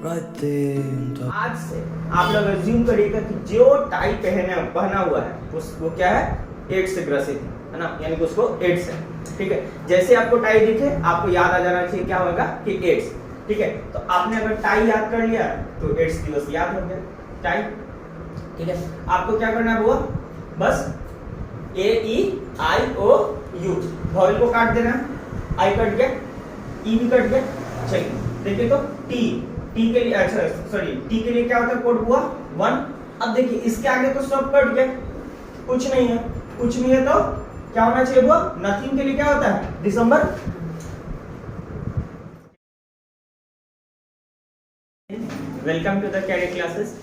आज से आप लोग अज्यूम करिएगा कि जो टाई पहना हुआ है वो क्या है, एड्स से ग्रसित है ना, यानी कि उसको एड्स है। ठीक है, जैसे आपको टाई दिखे आपको याद आ जाना चाहिए क्या होगा कि एड्स। ठीक है, तो आपने अगर टाई याद कर लिया तो एड्स दिवस याद हो गया टाई। ठीक है, आपको क्या करना है वो बस AEIOU वॉवेल को काट देना, आई कट गया, ई भी कट गया। चलिए देखिए तो टी के लिए, अच्छा सॉरी टी के लिए क्या होता है कोड हुआ 1। अब देखिए इसके आगे तो सब कट गया, कुछ नहीं है, कुछ नहीं है तो क्या होना चाहिए वो नथिंग के लिए क्या होता है दिसंबर। Welcome to the career classes.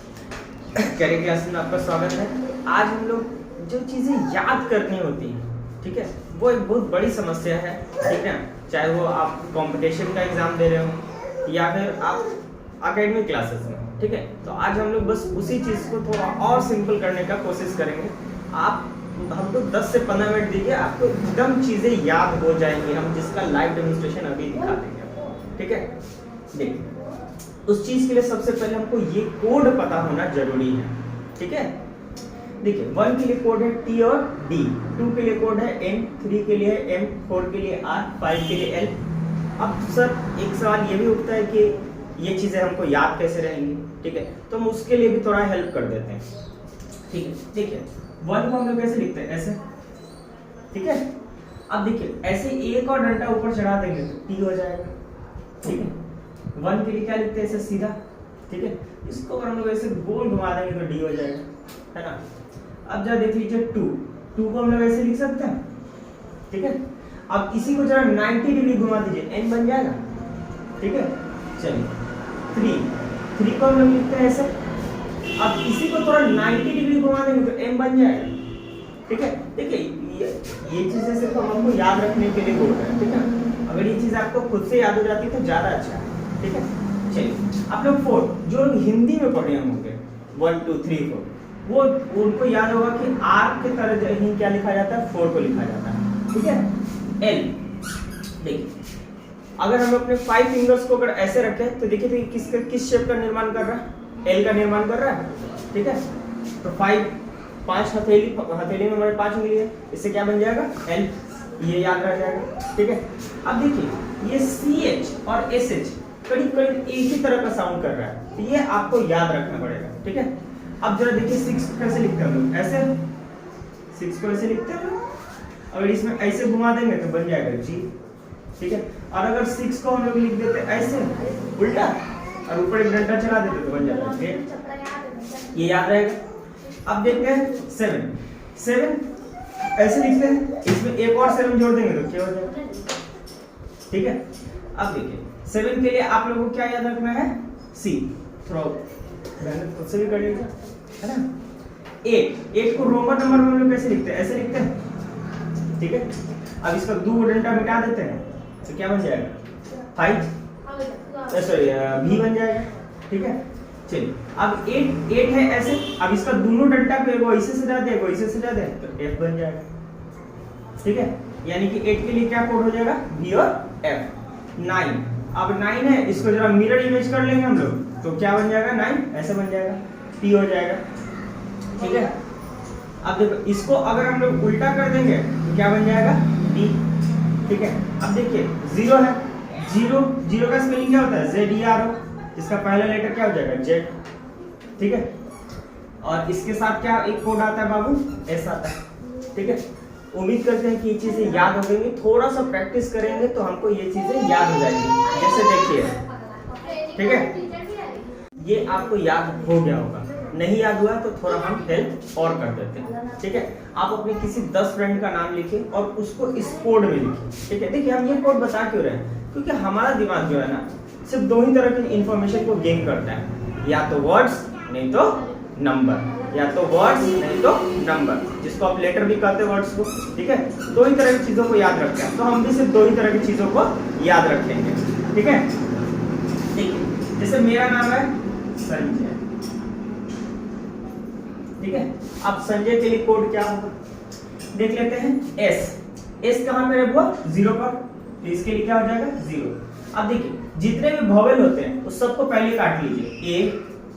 Career classes में आपका स्वागत है। आज हम लोग जो चीजें याद करनी होती हैं, ठीक है, वो एक बहुत बड़ी समस्या है। ठीक है, चाहे वो आप कंपटीशन का एग्जाम दे रहे हो या फिर आप एकेडमिक क्लासेस में। ठीक है, तो आज हम लोग बस उसी चीज को थोड़ा और सिंपल करने का कोशिश करेंगे। आप हमको 10 से 15 मिनट दीजिए, आपको एकदम चीजें याद हो जाएंगी। हम जिसका लाइव डेमोन्स्ट्रेशन अभी दिखा देंगे। ठीक है, देखिए उस चीज के लिए सबसे पहले हमको ये कोड पता होना जरूरी है। ठीक है, देखिए 1 के लिए कोड है T और D, 2 के लिए कोड है M, 3 के लिए है M, 4 के लिए R, 5 के लिए L। अब सर एक सवाल ये भी उठता है कि ये चीजें हमको याद कैसे रहेंगी। ठीक है, तो हम उसके लिए भी थोड़ा हेल्प कर देते हैं। ठीक है, देखिए 1 को हम लोग कैसे लिखते हैं, ऐसे। ठीक है, अब देखिए ऐसे एक और डंडा ऊपर चढ़ा देंगे तो T हो जाएगा। ठीक है, 1 के लिए क्या लिखते हैं, ऐसे सीधा। ठीक है, इसको अगर हम लोग ऐसे गोल घुमा देंगे तो D हो जाएगा, है ना। अब जरा देख लीजिए 2 को हम लोग ऐसे लिख सकते हैं। ठीक है, अब इसी को जरा 90 डिग्री घुमा दीजिए, n बन जाएगा। ठीक है, चलिए 3 को हम लोग लिखते हैं ऐसे। अब इसी को थोड़ा 90 डिग्री घुमा देंगे तो m बन जाएगा। ठीक है, देखिए ये चीजें सिर्फ हमको याद रखने के लिए बोल रहे हैं। ठीक है, अगर ये चीज आपको खुद से याद हो जाती है तो ज्यादा अच्छा है। ठीक है, चलिए आप लोग 4 जो लोग हिंदी में पढ़े होंगे 1 2 3 4 वो उनको याद होगा कि R के तरह ही क्या लिखा जाता है, 4 को लिखा जाता है। ठीक है, L देखिए अगर हम अपने 5 फिंगर्स को अगर ऐसे रखें तो देखिए तो किस शेप का निर्माण कर रहा है, L का निर्माण कर रहा है। ठीक है, तो 5 हथेली में हमारे 5 उंगली है, इससे क्या बन जाएगा L, ये याद रह जाएगा। ठीक है, अब देखिए ये CH और SH करीब एक ही तरह का साउंड कर रहा है, तो ये आपको याद रखना पड़ेगा। ठीक है, अब जरा देखिए 6 कैसे लिखते हैं हम लोग, ऐसे 6 को ऐसे लिखते हैं। अगर इसमें ऐसे घुमा देंगे तो बन जाएगा G। ठीक है, और अगर 6 को हम लोग लिख देते ऐसे उल्टा और ऊपर एक डंडा चला देते तो बन जाता है 8, ये याद रहेगा। अब देखते हैं 7 ऐसे लिखते हैं, इसमें एक और 7 जोड़ देंगे तो क्या हो जाएगा। ठीक है, अब देखिए 7 के लिए आप लोगों को क्या याद रखना है, C। थोड़ा मेहनत खुद से भी कर लीजिए, है ना। 8 को रोमन नंबर में हम लोग कैसे लिखते हैं, ऐसे लिखते हैं। ठीक है, अब इसका 2 डंडा मिटा देते हैं तो क्या बन जाएगा 5, सॉरी V बन जाएगा। ठीक है, चलिए अब 8 है ऐसे, अब इसका दोनों डंडा को एगो ऐसे सजा दे एगो ऐसे सजा दे तो F बन जाएगा। ठीक है, यानी कि 8 के लिए क्या कोड हो जाएगा V और F। 9, अब 9 है, इसको जरा मिरर इमेज कर लेंगे हम लोग तो क्या बन जाएगा 9 ऐसे बन जाएगा, T हो जाएगा। ठीक है, अब देखो इसको अगर हम लोग उल्टा कर देंगे तो क्या बन जाएगा D। ठीक है, अब देखिए 0 है, 0 का स्पेलिंग क्या होता है ZERO, जिसका पहला लेटर क्या हो जाएगा Z। ठीक है, और इसके साथ क्या एक कोड आता है बाबू, S आता है। ठीक है, उम्मीद करते हैं कि ये चीजें याद हो गई, थोड़ा सा प्रैक्टिस करेंगे तो हमको ये चीजें याद हो जाएंगी। जैसे देखिए, ठीक है, ये आपको याद हो गया होगा, नहीं याद हुआ तो थोड़ा हम हेल्प और कर देते हैं। ठीक है, आप अपने किसी 10 फ्रेंड का नाम लिखिए और उसको इस कोड में लिखिए। ठीक है, देखिए हम ये कोड बता क्यों रहे हैं, क्योंकि हमारा दिमाग जो है ना सिर्फ 2 ही तरह की इंफॉर्मेशन को गेन करता है, या तो वर्ड्स नहीं तो नंबर, या तो वर्ड्स नहीं तो नंबर, जिसको आप लेटर भी कहते हैं वर्ड्स को। ठीक है, 2 ही तरह की चीजों को याद रखते हैं, तो हम भी सिर्फ 2 ही तरह की चीजों को याद रखेंगे। ठीक है, देखिए जैसे मेरा नाम है संजय। ठीक है, अब संजय के लिए कोड क्या होगा देख लेते हैं। S कहां पे है वो 0 पर, तो इसके लिए क्या हो जाएगा 0। अब देखिए जितने भी वॉवेल होते हैं उस सबको पहले काट लीजिए।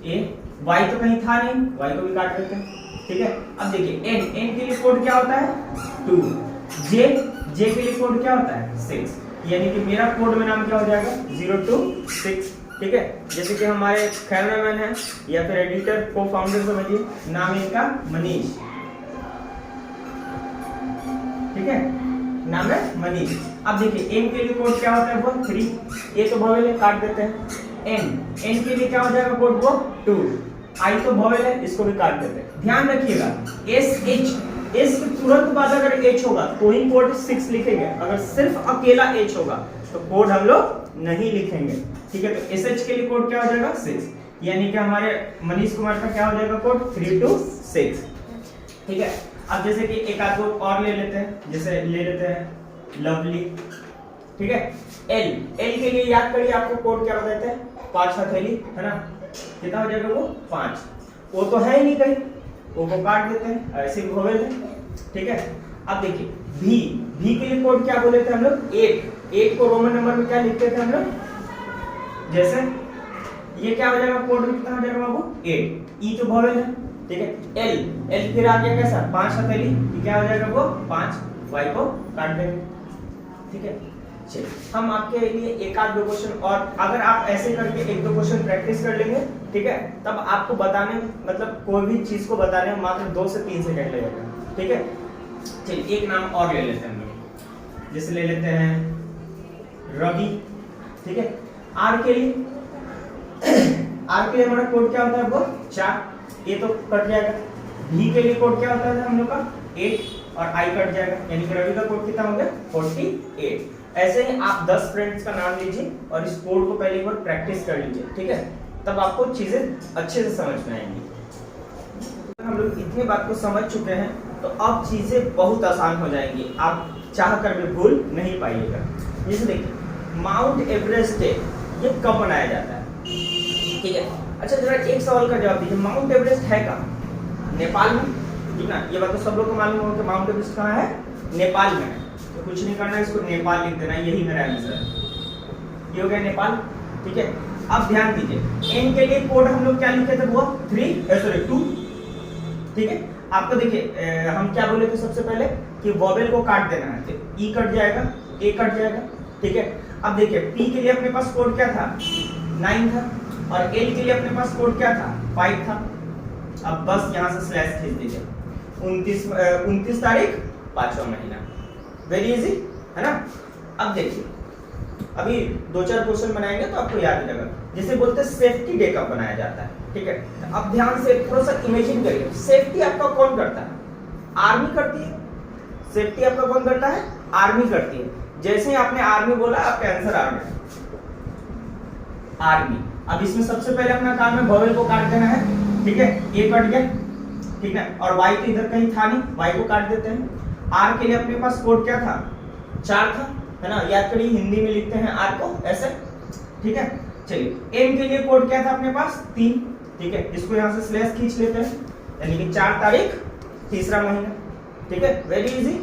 ए वाई तो कहीं था नहीं, वाई को भी काट देते हैं, ठीक है। अब देखिए एन के लिए कोड क्या होता है 2, जे के लिए कोड क्या होता है 6, यानी कि मेरा कोड में नाम क्या हो जाएगा 0 to 6, ठीक है। जैसे कि हमारे कैमरामैन है या फिर एडिटर को फाउंडर समझिए, नाम इनका मनीष, ठीक है, नाम है मनीष। अब देखिए एन के लिए कोड क्या होता है वो 3, ये तो वॉवेल है काट देते हैं। एन के लिए क्या हो जाएगा कोड वो 2, आई तो वॉवेल है इसको भी काट देते हैं। ध्यान रखिएगा एस के तुरंत बाद अगर एच होगा तो ही कोड 6 लिखेंगे, अगर सिर्फ अकेला एच होगा तो कोड हम लोग नहीं लिखेंगे, ठीक है। तो एसएच के लिए कोड क्या हो जाएगा 6, यानी कि हमारे मनीष कुमार का क्या हो जाएगा कोड 3 to 6, ठीक है। अब जैसे कि एक आध दो और ले लेते हैं, जैसे ले लेते हैं लवली, ठीक है। एल के लिए याद करिए आपको कोड क्या बताते हैं 5 हथेली, है ना, कितना हो जाएगा वो 5, वो तो है ही नहीं कहीं, वो को काट देते हैं, ऐसे भी वॉवेल है, ठीक है। अब देखिए भी के लिए कोड क्या बोले थे हम लोग 8 को रोमन नंबर में क्या लिखते थे हम लोग, जैसे ये क्या हो जाएगा कोड में कितना हो जाएगा बाबू 8, ई तो वॉवेल है, ठीक है। एल फिर आ गया कैसा 5 हथेली, ये क्या हो जाएगा वो 5, वाई को काट देंगे, ठीक है। चलिए हम आपके लिए एक आध दो क्वेश्चन और, अगर आप ऐसे करके एक दो क्वेश्चन प्रैक्टिस कर लेंगे, ठीक है, तब आपको बताने मतलब कोई भी चीज को बताने में मात्र 2 से 3 सेकंड लगेगा, ठीक है। चलिए एक नाम और ले लेते हैं हम लोग, जैसे ले लेते हैं रवि, ठीक है। आर के लिए हमारा कोड क्या होता है वो 4, ये तो कट जाएगा। भी के लिए कोड क्या होता है हम लोग का 8 और आई कट जाएगा, यानी कि रवि का कोड कितना हो गया 48। ऐसे ही आप 10 फ्रेंड्स का नाम लीजिए और इस कोड को पहले एक बार प्रैक्टिस कर लीजिए, ठीक है, तब आपको चीजें अच्छे से समझ में आएंगी। हम लोग इतनी बात को समझ चुके हैं तो अब चीजें बहुत आसान हो जाएंगी, आप चाह कर भी भूल नहीं पाइएगा। जैसे देखिए माउंट एवरेस्ट ये कब बनाया जाता है, ठीक है। अच्छा जरा एक सवाल का जवाब दीजिए, माउंट एवरेस्ट है कहाँ, नेपाल में, ठीक ना, ये बात तो सब लोग को मालूम होगा कि माउंट एवरेस्ट कहाँ है, नेपाल में है। तो कुछ नहीं करना है, इसको नेपाल लिख देना, यही मेरा आंसर है, ये हो गया नेपाल, ठीक है। अब ध्यान दीजिए एन के लिए कोड हम लोग क्या लिखे थे वो 2, ठीक है। आपको देखिए हम क्या बोले थे सबसे पहले कि वॉवेल को काट देना है, तो ई कट जाएगा, ए कट जाएगा, ठीक है। अब देखिए पी के लिए अपने पास कोड क्या था 9 था, और एल के लिए अपने पास कोड क्या था 5 था। अब बस यहाँ से स्लैश खींच दीजिए, 29 तारीख 5वां महीना, वेरी इजी है ना। अब देखिए अभी 2-4 क्वेश्चन बनाएंगे तो आपको याद रहेगा, जैसे बोलते हैं सेफ्टी डे कब बनाया जाता है, ठीक है। अब ध्यान से थोड़ा सा इमेजिन करिए, सेफ्टी आपका कौन करता है, आर्मी करती है, सेफ्टी आपका कौन करता है, आर्मी करती है। जैसे ही आपने आर्मी बोला आपका आंसर आ गया आर्मी। अब इसमें सबसे पहले अपना काम है वॉवेल को काट देना है, ठीक है, ए कट गया, ठीक है, और वाई तो इधर कहीं था नहीं, वाई को काट देते हैं। आर के लिए अपने पास कोड क्या था 4 था, है ना, याद करिए हिंदी में लिखते हैं आर को ऐसे, ठीक है। चलिए एम के लिए कोड क्या था अपने पास 3, ठीक है, इसको यहाँ से स्लैश खींच लेते हैं, यानी कि 4 तारीख 3वां महीना, ठीक है, वेरी इजी।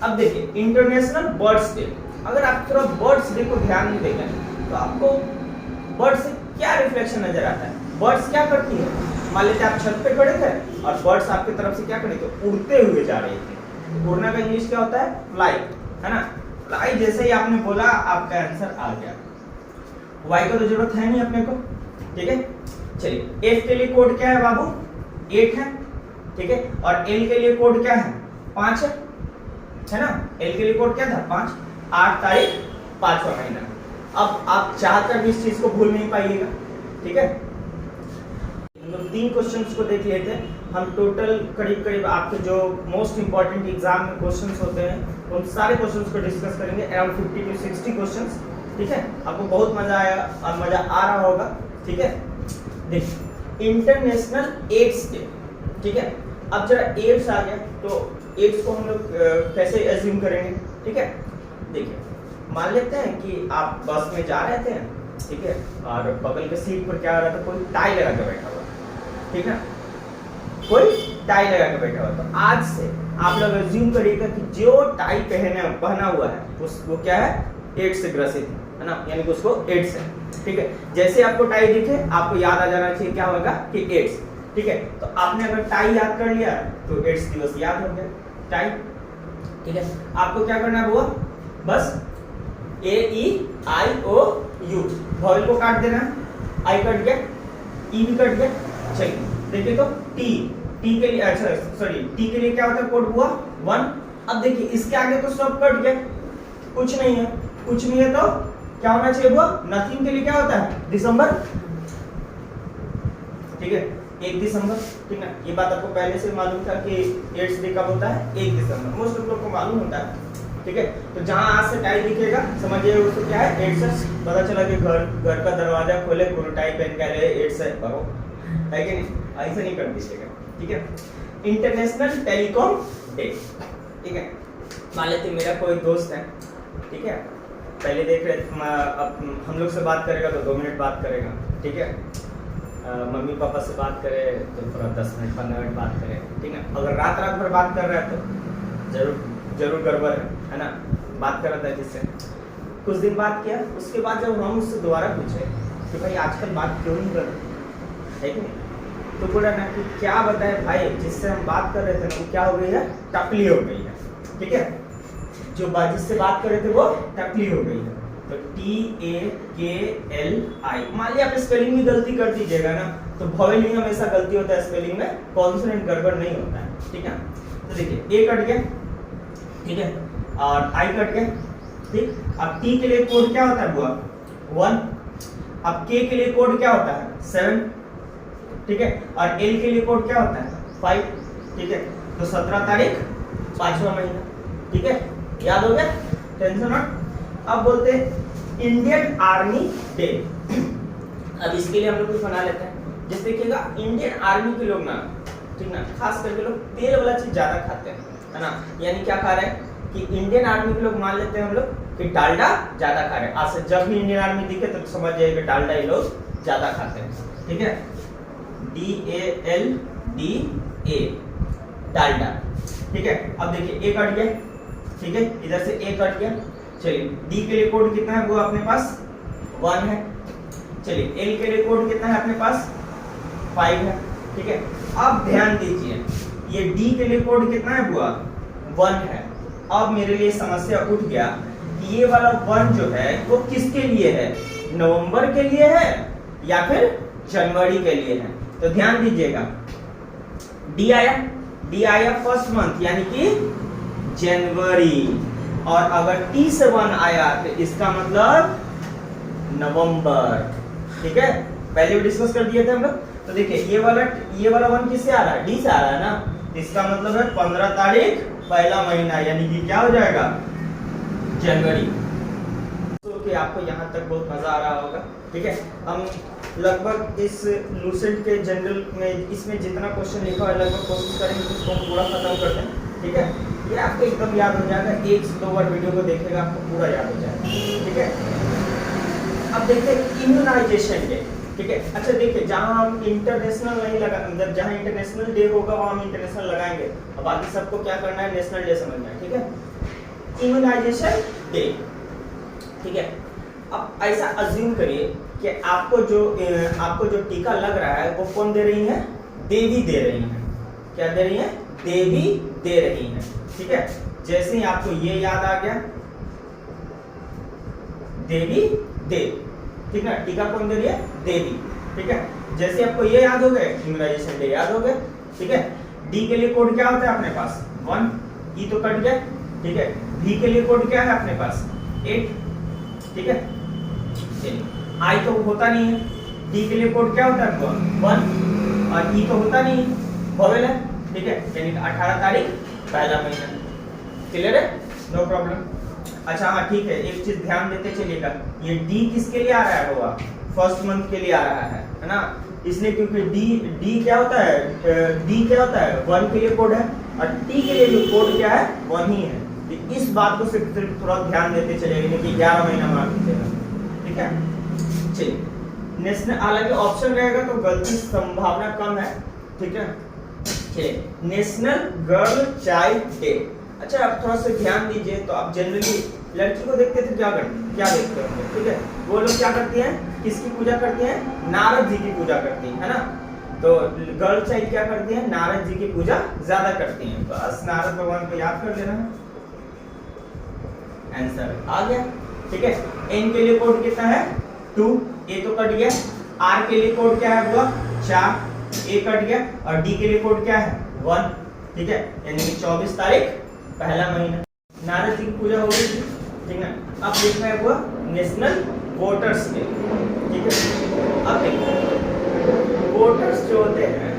अब देखिए इंटरनेशनल बर्ड्स डे, अगर आप थोड़ा बर्ड्स डे को ध्यान नहीं देंगे तो आपको बर्ड से क्या रिफ्लेक्शन नजर आता है, बर्ड्स क्या करती है, मान लेते आप छत पे खड़े थे और बर्ड्स आपकी तरफ से क्या करे थे, उड़ते हुए जा रहे थे। उड़ना का इंग्लिश क्या होता है फ्लाई, है ना, फ्लाई। जैसे ही आपने बोला आपका आंसर आ गया, वाई को तो जरूरत है नहीं अपने को, ठीक है। चलिए एफ के लिए कोड क्या है बाबू 8 है, ठीक है, और एल के लिए कोड क्या है 5 है ना, एल के लिए कोड क्या था 5, 8 तारीख 5वां महीना। अब आप चाहकर भी इस चीज को भूल नहीं पाइएगा, ठीक है। हम लोग 3 क्वेश्चंस को देख लेते हैं, हम टोटल करीब आपके जो मोस्ट इंपॉर्टेंट एग्जाम में क्वेश्चंस होते हैं उन सारे क्वेश्चंस को डिस्कस करेंगे, अराउंड 50 to 60 क्वेश्चंस, ठीक है। आपको बहुत मजा आया और मजा आ रहा होगा, ठीक है। देखिए इंटरनेशनल एड्स डे, ठीक है। अब जरा एड्स आ गया तो एड्स को हम लोग कैसे एज्यूम करेंगे, ठीक है। देखिए मान लेते हैं कि आप बस में जा रहे थे, ठीक है, और बगल के सीट पर क्या हो रहा था, कोई टाई लगा के बैठा हुआ, ठीक है, कोई टाई लगा के बैठा हुआ। तो आज से आप लोग एज्यूम करिएगा कि जो टाई पहना हुआ है वो क्या है एड्स से ग्रसित है, है ना, यानी कि उसको एड्स है। ठीक है, जैसे आपको टाई दिखे आपको याद आ जाना चाहिए क्या होगा कि एड्स। ठीक है, तो आपने अगर टाई याद कर लिया तो एड्स दिवस याद हो गया टाई। ठीक है, आपको क्या करना है वो बस AEIOU वॉवेल को काट देना, आई कट गया, ई भी कट गया। चलिए देखिए तो टी के लिए, अच्छा सॉरी टी के लिए क्या होता है कोड हुआ 1। अब देखिए इसके आगे तो सब कट गया, कुछ नहीं है, कुछ नहीं है तो क्या होना चाहिए वो नथिंग के लिए क्या होता है दिसंबर। ठीक है, 1 दिसंबर। ठीक है, ये बात आपको पहले से मालूम था कि एड्स डे कब होता है 1 दिसंबर, मोस्ट ऑफ लोग को मालूम होता है। ठीक है, तो जहां आज से टाई दिखेगा समझिए उसको क्या है एड्स है। पता चला कि घर का दरवाजा खोले पूरा टाई पहन के आए एड्स है करो, है कि नहीं, ऐसे नहीं कर दीजिएगा। ठीक है, इंटरनेशनल टेलीकॉम डे। ठीक है, मान लेते मेरा कोई दोस्त है, ठीक है, पहले देख रहे अब हम लोग से बात करेगा तो 2 मिनट बात करेगा। ठीक है, मम्मी पापा से बात करे तो थोड़ा 10 मिनट 15 मिनट बात करे। ठीक है, अगर रात भर बात कर रहा है तो जरूर गड़बड़ है ना। बात कर रहा था जिससे कुछ दिन बात किया, उसके बाद जब हम उससे दोबारा पूछे कि भाई आजकल बात क्यों नहीं कर रहे, है कि नहीं, तो बोला ना कि क्या बताए भाई, जिससे हम बात कर रहे थे ना वो क्या हो गई है, टकली हो गई है। ठीक है, जो जिससे बात कर रहे थे वो टकली हो गई है। तो TAKLI, मान लिया आप स्पेलिंग में गलती कर दीजिएगा ना, तो वॉवेल में हमेशा गलती होता है, स्पेलिंग में कॉन्सोनेंट गड़बड़ नहीं होता है। ठीक है, तो देखिए A कट गया, ठीक है, और I कट गया। ठीक, अब T के लिए कोड क्या होता है बुआ 1, अब K के लिए कोड क्या होता है 7। ठीक है, और L के लिए कोड क्या होता है 5। ठीक है, तो 17 तारीख 5वां महीना। ठीक है, याद हो गया, टेंशन नॉट। अब बोलते हैं इंडियन आर्मी डे। अब इसके लिए हम लोग कुछ बना लेते हैं। जैसे देखिएगा इंडियन आर्मी के लोग ना, ठीक ना, खास करके लोग तेल वाला चीज ज्यादा खाते हैं, है ना, यानी क्या खा रहे हैं कि इंडियन आर्मी के लोग मान लेते हैं हम लोग कि डालडा ज्यादा खा रहे हैं। आज से जब भी इंडियन आर्मी दिखे तो समझ जाइए कि डालडा ये लोग ज्यादा खाते हैं। ठीक है, DALDA डालडा। ठीक है, अब देखिए A कट गया, ठीक है, इधर से A कट गया। चलिए D के लिए कोड कितना है वो अपने पास 1 है। चलिए L के लिए कोड कितना है अपने पास 5 है। ठीक है, अब ध्यान दीजिए ये D के लिए कोड कितना है बुआ 1 है। अब मेरे लिए समस्या उठ गया कि ये वाला 1 जो है वो किसके लिए है, नवंबर के लिए है या फिर जनवरी के लिए है। तो ध्यान दीजिएगा D आया फर्स्ट मंथ यानी कि जनवरी, और अगर T से 1 आया तो इसका मतलब नवंबर। ठीक है, पहले भी डिस्कस कर दिए थे हम लोग। तो देखिए ये वाला 1 किससे आ रहा है, D से आ रहा है ना, इसका मतलब है 15 तारीख पहला महीना, यानी कि क्या हो जाएगा जनवरी। तो कि आपको यहाँ तक बहुत मजा आ रहा होगा। ठीक है, हम लगभग इस लूसेंट के जनरल में इसमें जितना क्वेश्चन लिखा है लगभग कोशिश करेंगे कि उसको पूरा खत्म कर दें। ठीक है, ये आपको एकदम याद हो जाएगा, 1 से 2 बार वीडियो को देखेगा आपको पूरा याद हो जाएगा। ठीक है, अब देखते हैं इम्यूनाइजेशन डे। ठीक है, अच्छा देखिए जहां हम इंटरनेशनल नहीं लगा, मतलब जहां इंटरनेशनल डे होगा वहां हम इंटरनेशनल लगाएंगे, और बाकी सबको क्या करना है नेशनल डे समझना है। ठीक है, इम्यूनाइजेशन डे। ठीक है, अब ऐसा अज्यूम करिए कि आपको जो टीका लग रहा है वो कौन दे रही है, देवी दे रही है। क्या दे रही है, देवी दे रही है। ठीक है, जैसे ही आपको ये याद आ गया देवी दे, ठीक है, टीका कौन दे रही है, देवी। ठीक है, जैसे आपको ये याद हो गए इम्यूनाइजेशन डे याद हो गए। ठीक है, डी के लिए कोड क्या होता है अपने पास 1, ई तो कट गया। ठीक है, भी के लिए कोड क्या है अपने पास 8। ठीक है, आई तो होता नहीं है, डी के लिए कोड क्या होता है 1, और ई तो होता नहीं है, वोवेल है। ठीक है, यानी 18 तारीख पहला महीना। क्लियर है, नो प्रॉब्लम। अच्छा हाँ ठीक है, एक चीज ध्यान देते चलिएगा, ये डी किसके लिए आ रहा है होगा, फर्स्ट मंथ के लिए आ रहा है ना, इसलिए क्योंकि डी क्या होता है, डी क्या होता है 1 के लिए कोड है, और टी के लिए जो कोड क्या है 1 ही है। तो इस बात को सिर्फ थोड़ा ध्यान देते चलेगा कि 11 महीना मार दीजिएगा। ठीक है, चलिए नेशनल, हालांकि ऑप्शन रहेगा तो गलती संभावना कम है। ठीक है, नेशनल गर्ल चाइल्ड डे। अच्छा आप थोड़ा सा ध्यान दीजिए, तो आप जनरली लड़की को देखते थे क्या करते, क्या देखते होंगे, ठीक है, वो लोग क्या करती हैं, किसकी पूजा करती हैं, नारद जी की पूजा करती है ना। तो गर्ल चाइल्ड क्या करती है, नारद जी की पूजा ज्यादा करती हैं। बस नारद भगवान को याद कर लेना है, आंसर आ गया, ठीक है। एन के लिए कोड कितना है 2, ए तो कट गया। आर के लिए कोड क्या है हुआ 4, ए कट गया। और डी के लिए कोड क्या है 1, ठीक है, यानी कि 24 तारीख पहला महीना नारद जी की पूजा हो गई थी, ठीक है। अब देखना है हुआ नेशनल वोटर्स डे, ठीक है। अब देखो वोटर्स जो होते हैं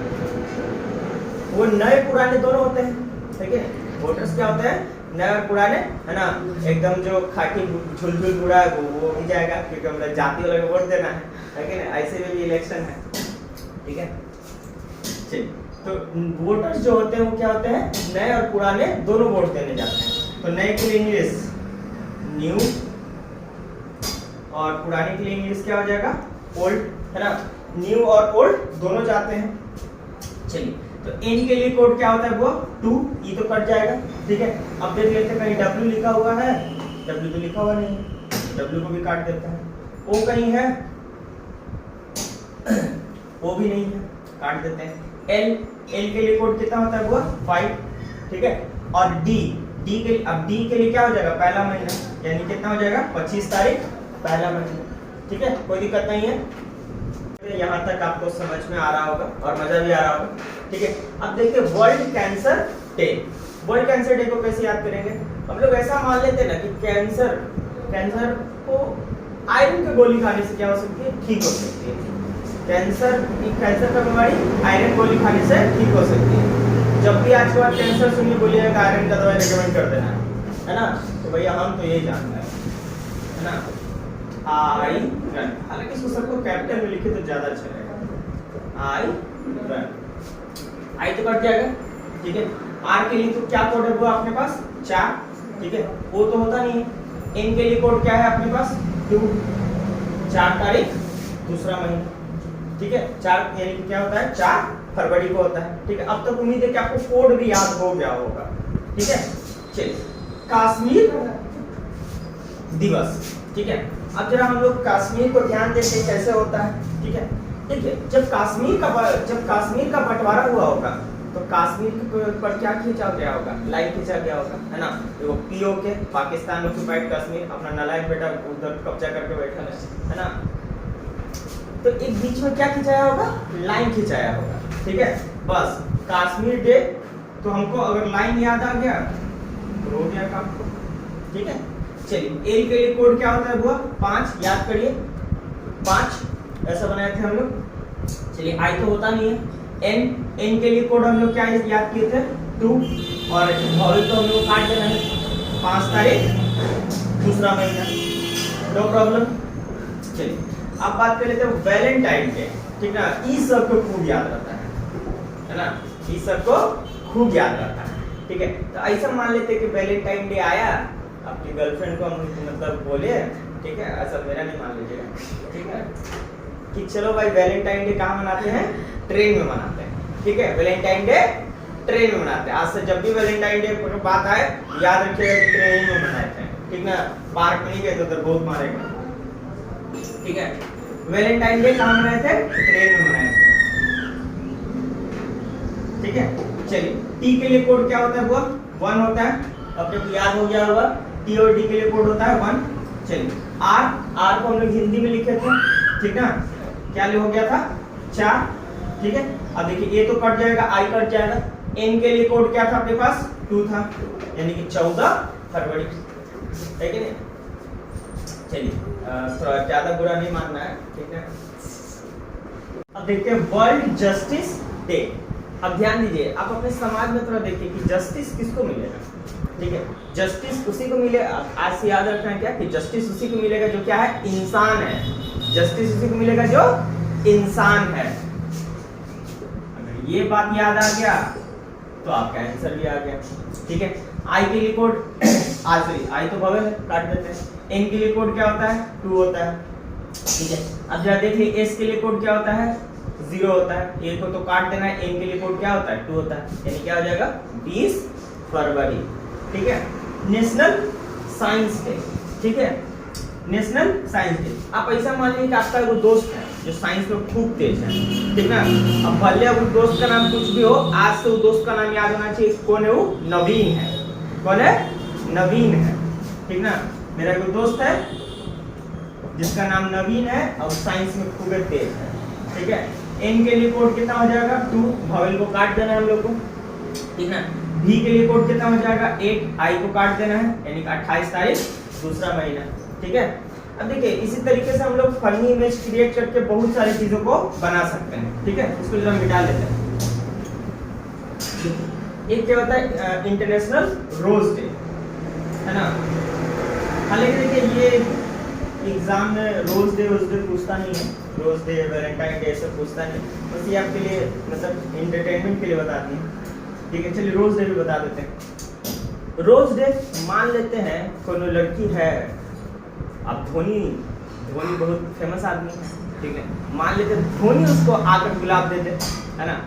वो नए पुराने दोनों होते हैं, ठीक है। वोटर्स क्या होते हैं, नए और पुराने, है ना। एकदम जो खाकी झुलझुल बुढ़ा है वो भी जाएगा, क्योंकि मतलब जाति वाले को वोट देना है कि नहीं, ऐसे में भी इलेक्शन है, ठीक है। चलिए, तो वोटर्स जो होते हैं वो क्या होते हैं, नए और पुराने दोनों वोट देने जाते हैं। तो नए के लिए इंग्लिश न्यू और पुराने के लिए इंग्लिश क्या हो जाएगा ओल्ड, है ना। न्यू और ओल्ड दोनों जाते हैं। चलिए, तो एन के लिए कोड क्या होता है वो 2, ई तो कट जाएगा, ठीक है। अब देख लेते हैं कहीं डब्ल्यू लिखा हुआ है, डब्ल्यू तो लिखा हुआ नहीं है, डब्ल्यू को भी काट देता है। ओ कहीं है, ओ भी नहीं है, काट देते हैं। एल के लिए कोड कितना होता है वो 5, ठीक है। और डी के लिए, अब डी के लिए क्या हो जाएगा पहला महीना, यानी कितना हो जाएगा 25 तारीख पहला महीना, ठीक है। कोई दिक्कत नहीं है, यहाँ तक आपको समझ में आ रहा होगा और मजा भी आ रहा होगा, ठीक है। अब देखिए world cancer day, world cancer day को कैसे याद करेंगे, हम लोग ऐसा मान लेते हैं ना कि कैंसर को आयरन की गोली खाने से क्या हो सकती है, ठीक हो सकती है। कैंसर का बीमारी आयरन गोली खाने से ठीक हो सकती है। जब भी आज के बाद कैंसर सुनिए बोलिएगा आयरन का दवाई रिकमेंड कर देना है ना। तो भैया हम तो यही जानते हैं, है ना। हालांकि इसको सबको कैपिटल में लिखे तो ज्यादा अच्छा रहेगा। आई तो कट जाएगा, ठीक है। आर के लिए तो क्या कोड है वो अपने पास 4, ठीक है, वो तो होता नहीं है। एन के लिए कोड क्या है अपने पास 2, 4 तारीख दूसरा महीना, ठीक है। 4 यानी कि क्या होता है 4 फरवरी को होता है, ठीक है। अब तक उम्मीद है कि आपको कोड भी याद हो गया होगा, ठीक है। चलिए, कश्मीर दिवस, ठीक है। अब जरा हम लोग कश्मीर को ध्यान देते कैसे होता है, ठीक है। देखिए, जब कश्मीर का बंटवारा हुआ होगा तो कश्मीर पर क्या खींचा गया होगा, लाइन खींचा गया होगा, है ना। वो पीओ के पाकिस्तान ऑक्युपाइड कश्मीर, अपना नालायक बेटा उधर कब्जा करके बैठा है ना। तो एक बीच में क्या खिंचाया होगा, लाइन खिंचाया होगा, ठीक है। बस कश्मीर डे तो हमको अगर लाइन याद आ गया तो हो गया काम, ठीक है। चलिए, एल के लिए कोड क्या होता है वो 5, याद करिए 5 ऐसा बनाए थे हम लोग। चलिए, आई तो होता नहीं है। एन के लिए कोड हम लोग क्या याद किए थे 2, और तो हम लोग काट देना है 5 तारीख दूसरा महीना, नो प्रॉब्लम। चलिए, अब बात कर लेते हैं वैलेंटाइन डे, ठीक ना। इस सब को खूब याद रहता है ना, इस सब को खूब याद रहता है, ठीक है। तो ऐसा मान लेते हैं कि वैलेंटाइन डे आया, अपनी गर्लफ्रेंड को हम मतलब बोले, ठीक है, ऐसा मेरा नहीं मान लीजिएगा, ठीक है, कि चलो भाई वैलेंटाइन डे कहाँ मनाते हैं, ट्रेन में मनाते हैं, ठीक है। वैलेंटाइन डे ट्रेन में मनाते हैं। आज से जब भी वैलेंटाइन डे पर बात आए याद रखिएगा कि ट्रेन में मनाते हैं, ठीक ना। पार्क में नहीं गए तो उधर बहुत मारेगा, ठीक है। वैलेंटाइन डे कहाँ मनाए थे, ट्रेन में मनाए थे, ठीक है। चलिए, टी के लिए कोड क्या होता है वो 1 होता है, अपने को याद हो गया होगा। टी और डी के लिए कोड होता है 1। चलिए, आर को हम लोग हिंदी में लिखे थे, ठीक ना, क्या हो गया था 4, ठीक है। अब देखिए, ए तो कट जाएगा, आई कट जाएगा। एन के लिए कोड क्या था अपने पास 2 था, यानी कि 14 फरवरी, है कि नहीं। चलिए, थोड़ा ज्यादा बुरा नहीं मानना है, ठीक है। अब देखते हैं वर्ल्ड जस्टिस डे। अब ध्यान दीजिए, आप अपने समाज में थोड़ा देखिए कि जस्टिस किसको मिलेगा, ठीक है। जस्टिस उसी को मिलेगा, आज से याद रखना है क्या कि जस्टिस उसी को मिलेगा जो क्या है, इंसान है। जस्टिस उसी को मिलेगा जो इंसान है। अगर ये बात याद आ गया तो आपका आंसर भी आ गया, ठीक है। आई के लिए कोड आई तो बगल है, काट देते हैं। एन के लिए कोड क्या होता है 2 होता है, ठीक है। अब जरा देखिए, एस के लिए कोड क्या होता है 0 होता है, ए को तो काट देना है। एन के लिए कोड क्या होता है 2 होता है, यानी क्या हो जाएगा 20 फरवरी, ठीक है। नेशनल साइंस डे, ठीक है, नेशनल साइंस डे। आप ऐसा मान लीजिए कि आपका वो दोस्त है जो साइंस में खूब तेज है, ठीक ना। अब भले वो दोस्त का नाम कुछ भी हो, आज से वो दोस्त का नाम याद होना चाहिए। कौन है वो? नवीन है। कौन है? नवीन है, ठीक ना। मेरा कोई दोस्त है जिसका नाम नवीन है और साइंस में खूब तेज है, ठीक है। एन के लिए कोड कितना हो जाएगा? 2, भवेल को काट देना है हम लोग को, ठीक ना। भी के लिए कोड कितना हो जाएगा? 8, आई को काट देना है, यानी कि 28 तारीख दूसरा महीना, ठीक है। अब देखिए इसी तरीके से हम लोग फनी इमेज क्रिएट करके बहुत सारी चीजों को बना सकते हैं, ठीक है। इसको जरा मिटा लेते हैं। एक क्या होता है? इंटरनेशनल रोज डे, है ना। हालांकि देखिए ये एग्जाम में रोज डे पूछता नहीं है, रोज डे वैलेंटाइन डे सब पूछता नहीं, बस ये आपके लिए मतलब एंटरटेनमेंट के लिए बताती है, ठीक है। चलिए रोज डे भी बता देते हैं। रोज डे मान लेते हैं कोई लड़की है, अब धोनी बहुत फेमस आदमी है, ठीक है। मान लेते धोनी उसको आकर गुलाब दे दे, है ना,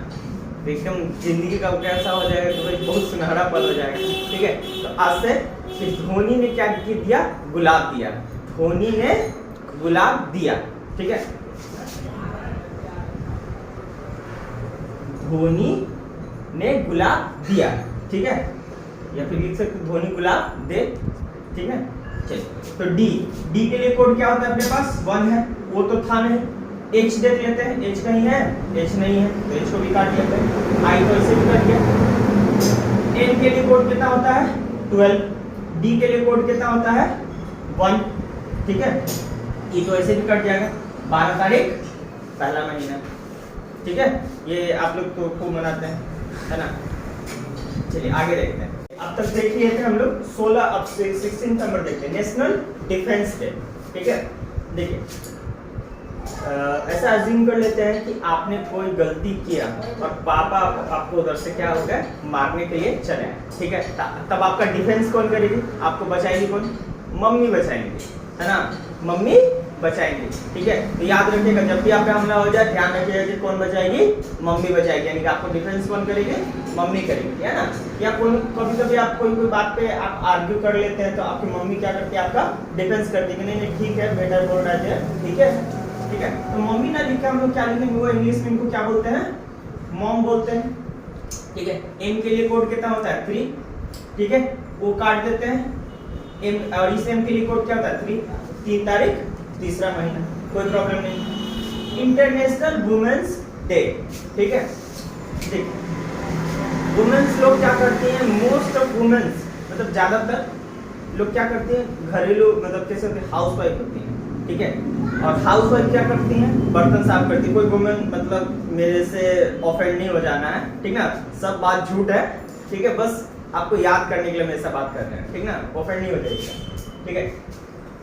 एकदम जिंदगी का कैसा हो जाएगा तो भाई बहुत सुनहरा पल हो जाएगा, ठीक है। तो आज से कि धोनी ने क्या दिया? गुलाब दिया। धोनी ने गुलाब दिया, ठीक है। धोनी ने गुलाब दिया, ठीक है, या फिर लिख सकते धोनी गुलाब दे, ठीक है। चलिए तो डी के लिए कोड क्या होता है अपने पास? 1 है, वो तो था नहीं। एच देख लेते हैं, एच कहीं है? एच नहीं है, तो एच को भी काट लेते हैं। आई तो ऐसे भी कट गया। एन के लिए कोड कितना होता है? 12। डी के लिए कोड कितना होता है? 1, ठीक है। ई तो ऐसे भी कट जाएगा। 12 तारीख पहला महीना, ठीक है। ये आप लोग तो खूब मनाते हैं, है ना। चलिए आगे देखते हैं। अब तक देख लिए थे हम लोग 16, अब 16 नंबर देखते हैं, नेशनल डिफेंस डे, ठीक है। देखिए ऐसा अज्यूम कर लेते हैं कि आपने कोई गलती किया और पापा आपको उधर से क्या हो गया? मारने के लिए चले, ठीक है। तब आपका डिफेंस कौन करेगी? आपको बचाएगी कौन? मम्मी बचाएंगी, है ना, मम्मी बचाएंगे, ठीक है। तो याद रखिएगा जब भी आपका हमला हो जाए ध्यान रखिएगा कि कौन बचाएगी? मम्मी बचाएगी, यानी कि आपको डिफेंस कौन करेगी? मम्मी करेगी, है ना। या कभी आप कोई बात पे आप आर्ग्यू कर लेते हैं तो आपकी मम्मी क्या करती है? आपका डिफेंस करती है कि नहीं ठीक है बेटा बोल रहा है, ठीक है, ठीक है। तो मम्मी ना लिख के हम लोग क्या लिखेंगे? वो इंग्लिश में इनको क्या बोलते हैं? मॉम बोलते हैं, ठीक है। एम के लिए कोड कितना होता है? 3, ठीक है, वो काट देते हैं। एम और इस एम के लिए कोड क्या होता है? 3 तारीख तीसरा महीना, कोई प्रॉब्लम नहीं। इंटरनेशनल वुमेन्स डे, ठीक है। देखिए वुमेन्स लोग क्या करती हैं? मोस्ट ऑफ वुमेन्स मतलब ज्यादातर लोग क्या करती हैं? घरेलू मतलब कैसे होते हैं? हाउस वाइफ होती हैं, ठीक है। और हाउस वाइफ क्या करती हैं? बर्तन साफ करती है। कोई वुमेन मतलब मेरे से ऑफेंड नहीं हो जाना है, ठीक ना, सब बात झूठ है, ठीक है। बस आपको याद करने के लिए मेरे से बात कर रहे हैं, ठीक ना, ऑफेंड नहीं हो जाएगा, ठीक है।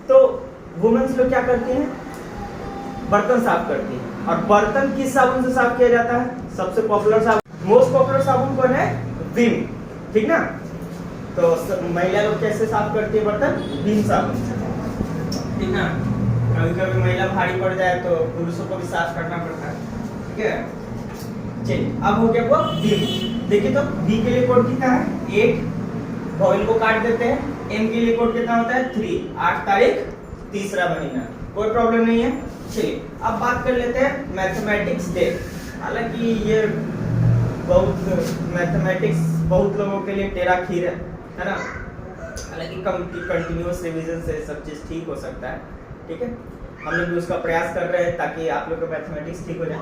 तो वुमेन्स लोग क्या करती हैं? बर्तन साफ करती हैं। और बर्तन किस साबुन से साफ किया जाता है? सबसे पॉपुलर साबुन, मोस्ट पॉपुलर साबुन कौन है? विम, ठीक ना। तो महिला लोग कैसे साफ करती है बर्तन? विम साबुन से, ठीक ना। कभी महिला भारी पड़ जाए तो पुरुषों को भी साफ करना पड़ता है, ठीक है। चलिए अब हो गया वो विम। देखिए तो वी के लिए कोड कितना है? 8, वॉइल को काट देते हैं। एम के लिए कोड कितना होता है? 3, 8 तारीख तीसरा महीना, कोई प्रॉब्लम नहीं है। चलिए अब बात कर लेते हैं मैथमेटिक्स डे। हालांकि ये बहुत मैथमेटिक्स बहुत लोगों के लिए टेढ़ा खीर है ना। हालांकि कंटिन्यूअस रिवीजन से सब चीज़ ठीक हो सकता है, ठीक है। हम लोग भी उसका प्रयास कर रहे हैं ताकि आप लोग का मैथमेटिक्स ठीक हो जाए।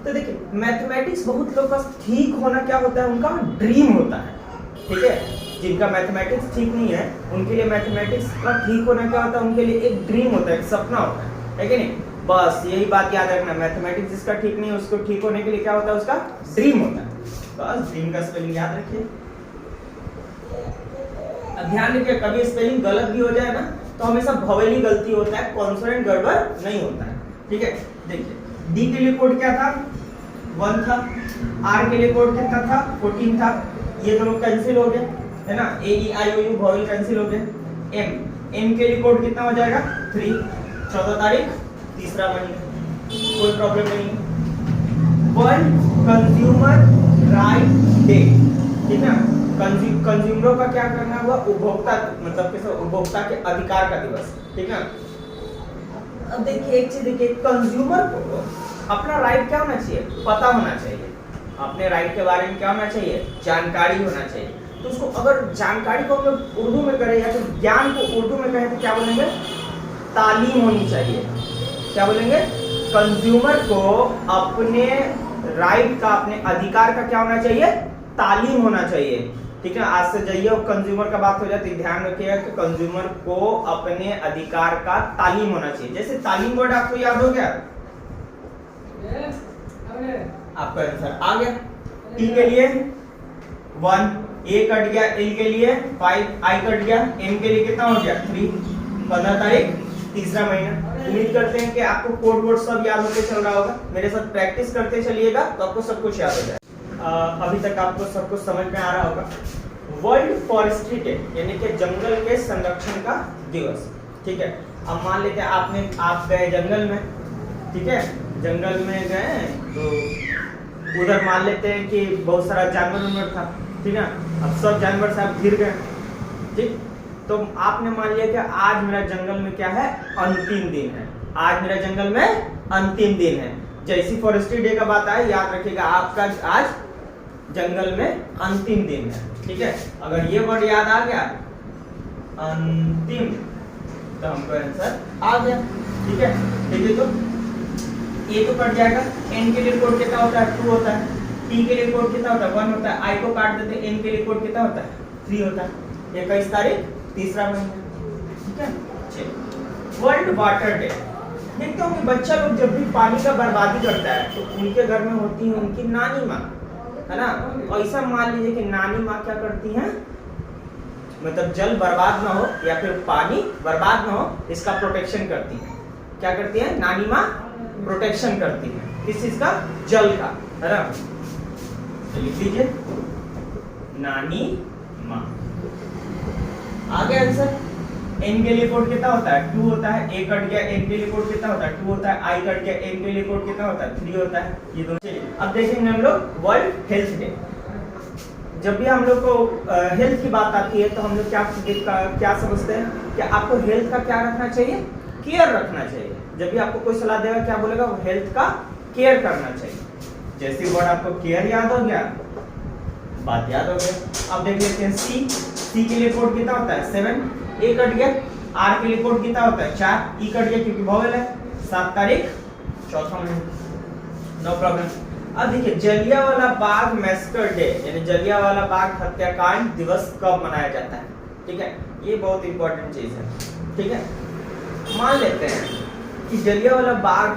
तो देखिए मैथमेटिक्स बहुत लोग का ठीक होना क्या होता है? उनका ड्रीम होता है, ठीक है। जिनका मैथमेटिक्स ठीक नहीं है उनके लिए मैथमेटिक्स का ठीक होना क्या होता है? उनके लिए एक ड्रीम होता है, एक सपना होता है कि नहीं? बस यही बात याद रखना, मैथमेटिक्स जिसका ठीक नहीं है उसको ठीक होने के लिए क्या होता है? उसका ड्रीम होता है। बस ड्रीम का स्पेलिंग याद रखिए। अब ध्यान रखिए कभी स्पेलिंग गलत भी हो जाए ना तो हमेशा भवेली गलती होता है, कॉन्सोनेंट गड़बड़ नहीं होता है, ठीक है। देखिए डी के लिए कोड क्या था? 1 था। आर के लिए कोड कितना था? 14 था। ये दोनों कैंसिल हो गए, है ना। ए ई आई ओ यू वॉवेल कैंसिल हो गए। एम के लिए कोड कितना हो जाएगा? 3, 14 तारीख तीसरा महीना, कोई प्रॉब्लम नहीं। वर्ल्ड कंज्यूमर राइट डे, ठीक है। कंज्यूमरों का क्या करना हुआ, उपभोक्ता मतलब कैसे, उपभोक्ता के अधिकार का दिवस, ठीक है। अब देखिए एक चीज देखिए, कंज्यूमर को अपना राइट क्या होना चाहिए, पता होना चाहिए, अपने राइट के बारे में क्या होना चाहिए, जानकारी होना चाहिए। तो उसको अगर जानकारी को हम लोग उर्दू में करें या फिर ज्ञान को उर्दू में कहें तो क्या बोलेंगे, तालीम होनी चाहिए। क्या बोलेंगे, कंज्यूमर को अपने राइट का, अपने अधिकार का क्या होना चाहिए, तालीम होना चाहिए, ठीक है। आज से जाइए और कंज्यूमर का बात हो जाए तो ध्यान रखिएगा कि कंज्यूमर को अपने अधिकार का तालीम होना चाहिए। जैसे तालीम वर्ड आपको याद हो गया, आपका आंसर आ गया। टी के लिए 1, ए कट गया, एल के लिए 5, आई कट गया, एम के लिए कितना हो गया 3, 15 तारीख तीसरा महीना। उम्मीद करते हैं कि आपको कोड वर्ड सब याद होते चल रहा होगा। मेरे साथ प्रैक्टिस करते चलिएगा तो आपको सब कुछ याद हो जाए। अभी तक आपको सब कुछ समझ में आ रहा होगा। वर्ल्ड फॉरेस्ट्री डे यानी कि जंगल के संरक्षण का दिवस, ठीक है। अब मान लेते हैं आप गए जंगल में, ठीक है, जंगल में गए तो उधर मान लेते हैं कि बहुत सारा जानवर था, ठीक है। अब सब जानवर से आप घिर गए, ठीक। तो आपने मान लिया कि आज मेरा जंगल में क्या है, अंतिम दिन है, आज मेरा जंगल में अंतिम दिन है। जैसी फॉरेस्ट्री डे का बात आए याद रखिएगा आपका आज जंगल में अंतिम दिन है, ठीक है। अगर ये वर्ड याद आ गया अंतिम तो हमको आंसर आ गया, ठीक है। देखिए तो ए तो कट जाएगा, एन के लिए कोड कितना होता है 2 होता है, टी के लिए कोड कितना होता है 1 होता है, आई को काट देते एन के लिए कोड कितना होता है 3 होता है। 21 तारीख तीसरा महीना, ठीक है। चलिए वर्ल्ड वाटर डे। देखते हो कि बच्चा लोग जब भी पानी का बर्बादी करता है तो उनके घर में होती है उनकी नानी माँ, है ना। ऐसा मान लीजिए कि नानी माँ क्या करती हैं, मतलब जल बर्बाद ना हो या फिर पानी बर्बाद ना हो इसका प्रोटेक्शन करती है। क्या करती है नानी माँ, प्रोटेक्शन करती है किस चीज का, जल का, है ना। तो लिख लीजिए नानी माँ। आगे आंसर, एन के लिए कोड कितना होता है 2 होता है, ए कट गया, एन के लिए कोड कितना होता है 2 होता है, आई कट गया, एन के लिए कोड कितना होता है 3 होता है। ये दोनों। अब देखेंगे हम लोग वर्ल्ड हेल्थ डे। जब भी हम लोग को हेल्थ की बात आती है तो हम लोग क्या समझते हैं कि आपको हेल्थ का क्या रखना चाहिए, केयर रखना चाहिए। जब भी आपको कोई सलाह देगा क्या बोलेगा, वो हेल्थ का केयर करना चाहिए। जैसे वर्ड आपको केयर याद हो गया, बात याद हो गया। अब देख लेते हैं सी के लिए कोड कितना होता है 7, ए कट गया, आर के लिए कोड कितना होता है 4, ई कट गया क्योंकि वोवेल है, 7 तारीख चौथा महीना, नो प्रॉब्लम। अब देखिए जलियांवाला बाग मैसेकर डे यानी जलियांवाला बाग हत्याकांड दिवस कब मनाया जाता है, ठीक है। ये बहुत इंपॉर्टेंट चीज है, ठीक है। मान लेते हैं कि जलियांवाला बाग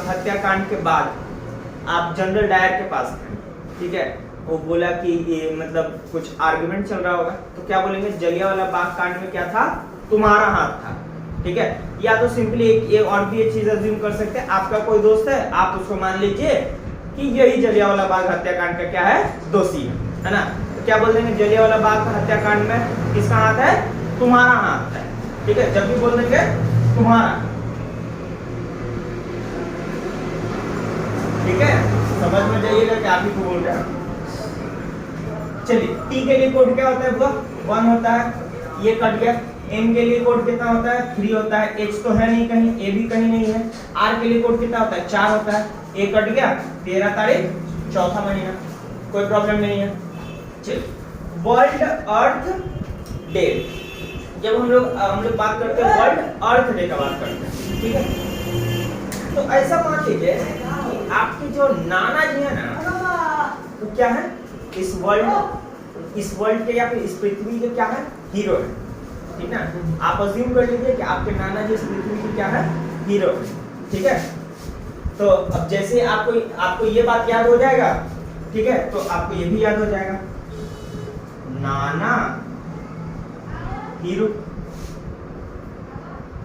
हत्याकांड के बाद आप जनरल डायर के पास थे, ठीक है। वो बोला कि ये मतलब कुछ आर्गुमेंट चल रहा होगा तो क्या बोलेंगे, जलियांवाला बाग कांड में क्या था, तुम्हारा हाथ था, ठीक है। या तो सिंपली एक और भी एक चीज अज्यूम कर सकते हैं, आपका कोई दोस्त है, आप उसको मान लीजिए कि यही जलियांवाला बाग हत्याकांड का क्या है, दोषी है ना। तो क्या बोल देंगे, जलियांवाला बाग हत्याकांड में किसका हाथ है, तुम्हारा हाथ है, ठीक है। जब भी बोल देंगे तुम्हारा, ठीक है, समझ में जाइएगा कि आप ही को बोल रहे हैं। चलिए टी के लिए कोड क्या होता है, 1 होता है, ये कट गया। एम के लिए कोड कितना होता है 3 होता है, एच तो है नहीं कहीं, ए भी कहीं नहीं है। आर के लिए कोड कितना होता है 4 होता है, ए कट गया, 13 तारीख चौथा महीना, कोई प्रॉब्लम नहीं है। चलिए वर्ल्ड अर्थ डे। जब हम लोग बात करते हैं वर्ल्ड अर्थ डे का बात करते हैं, ठीक है। तो ऐसा मान लीजिए कि आपके जो नाना जी है ना, तो क्या है इस वर्ल्ड के या फिर इस पृथ्वी के क्या है, हीरो है, ठीक है। आप अज्यूम कर लीजिए कि आपके नाना जी इस पृथ्वी के क्या है, हीरो है, ठीक है। तो अब जैसे आपको ये बात याद हो जाएगा, ठीक है, तो आपको ये भी याद हो जाएगा, नाना हीरो,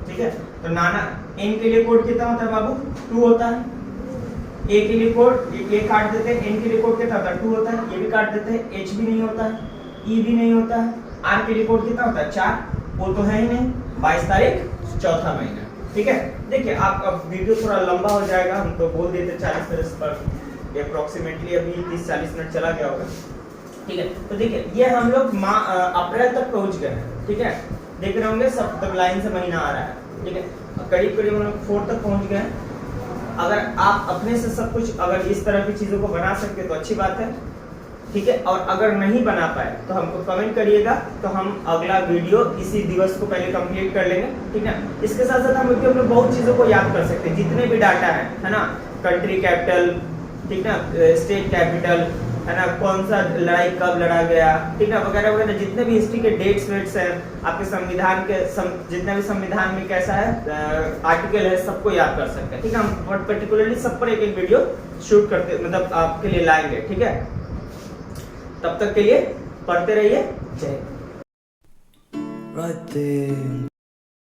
ठीक है। तो नाना एन के लिए कोड कितना होता है बाबू 2 होता है, ए के लिए कोड ये काट देते हैं, एन के लिए कोड कितना होता है 2 होता है, ये भी काट देते हैं, एच भी नहीं होता है, ई भी नहीं होता है, आर के लिए कोड कितना होता है 4, वो तो है ही नहीं, 22 तारीख चौथा महीना, ठीक है। देखिए आप अब वीडियो थोड़ा लंबा हो जाएगा, हम तो बोल देते 40 मिनट पर, अप्रोक्सीमेटली अभी 30-40 मिनट चला गया होगा, ठीक है। तो देखिए ये हम लोग अप्रैल तक पहुंच गए हैं, ठीक है। देख रहे होंगे सब तक लाइन से महीना आ रहा है, ठीक है। करीब करीब हम लोग 4 तक पहुंच गए हैं। अगर आप अपने से सब कुछ अगर इस तरह की चीजों को बना सकते तो अच्छी बात है, ठीक है। और अगर नहीं बना पाए तो हमको कमेंट करिएगा, तो हम अगला वीडियो इसी दिवस को पहले कंप्लीट कर लेंगे, ठीक है। इसके साथ साथ हम यूट्यूब में बहुत चीजों को याद कर सकते हैं, जितने भी डाटा है ना, कंट्री कैपिटल, ठीक ना, स्टेट कैपिटल, है ना, कौन सा लड़ाई कब लड़ा गया, ठीक ना, वगैरह वगैरह, जितने भी हिस्ट्री के डेट्स वेट्स हैं, आपके संविधान के जितने भी संविधान में कैसा है आर्टिकल है, सबको याद कर सकते हैं, ठीक है। हम पर्टिकुलरली सब पर एक एक वीडियो शूट करते, मतलब आपके लिए लाएंगे, ठीक है। तब तक के लिए पढ़ते रहिए। जय।